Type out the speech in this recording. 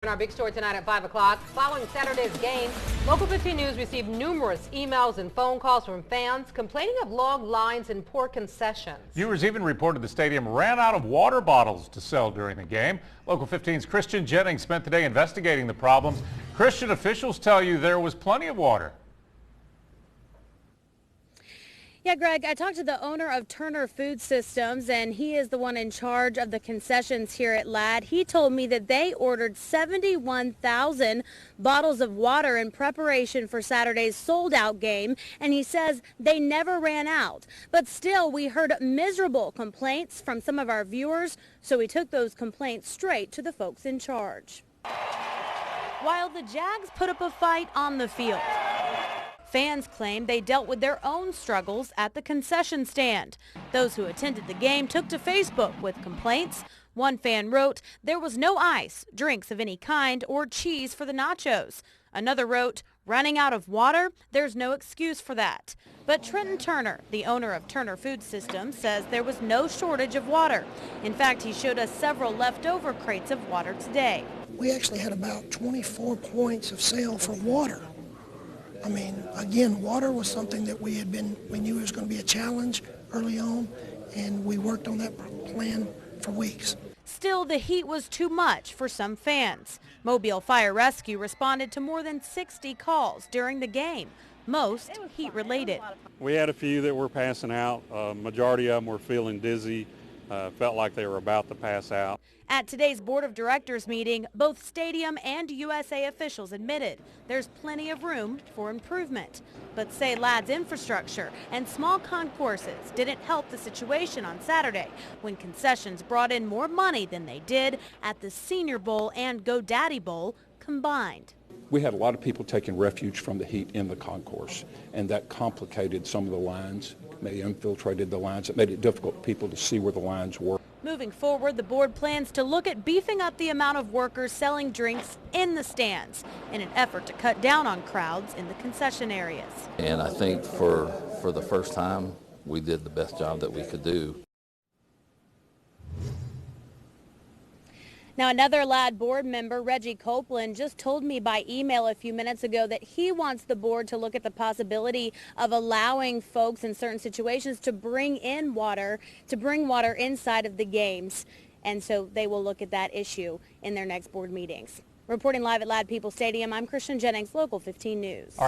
In our big story tonight at 5 o'clock, following Saturday's game, Local 15 News received numerous emails and phone calls from fans complaining of long lines and poor concessions. Viewers even reported the stadium ran out of water bottles to sell during the game. Local 15's Christian Jennings spent the day investigating the problems. Christian, officials tell you there was plenty of water. Yeah, Greg, I talked to the owner of Turner Food Systems, and he is the one in charge of the concessions here at Ladd. He told me that they ordered 71,000 bottles of water in preparation for Saturday's sold-out game, and he says they never ran out. But still, we heard miserable complaints from some of our viewers, so we took those complaints straight to the folks in charge. While the Jags put up a fight on the field, fans claim they dealt with their own struggles at the concession stand. Those who attended the game took to Facebook with complaints. One fan wrote, "There was no ice, drinks of any kind, or cheese for the nachos." Another wrote, "Running out of water? There's no excuse for that." But Trenton Turner, the owner of Turner Food Systems, says there was no shortage of water. In fact, he showed us several leftover crates of water today. We actually had about 24 points of sale for water. I mean, again, water was something that we knew it was going to be a challenge early on, and we worked on that plan for weeks. Still, the heat was too much for some fans. Mobile Fire Rescue responded to more than 60 calls during the game, most heat-related. We had a few that were passing out. Majority of them were feeling dizzy, felt like they were about to pass out. At today's Board of Directors meeting, both stadium and USA officials admitted there's plenty of room for improvement, but say Ladd's infrastructure and small concourses didn't help the situation on Saturday when concessions brought in more money than they did at the Senior Bowl and GoDaddy Bowl combined. We had a lot of people taking refuge from the heat in the concourse, and that complicated some of the lines. They infiltrated the lines. It made it difficult for people to see where the lines were. Moving forward, the board plans to look at beefing up the amount of workers selling drinks in the stands in an effort to cut down on crowds in the concession areas. And I think for the first time, we did the best job that we could do. Now, another Ladd board member, Reggie Copeland, just told me by email a few minutes ago that he wants the board to look at the possibility of allowing folks in certain situations to bring water inside of the games. And so they will look at that issue in their next board meetings. Reporting live at Ladd-Peebles Stadium, I'm Christian Jennings, Local 15 News.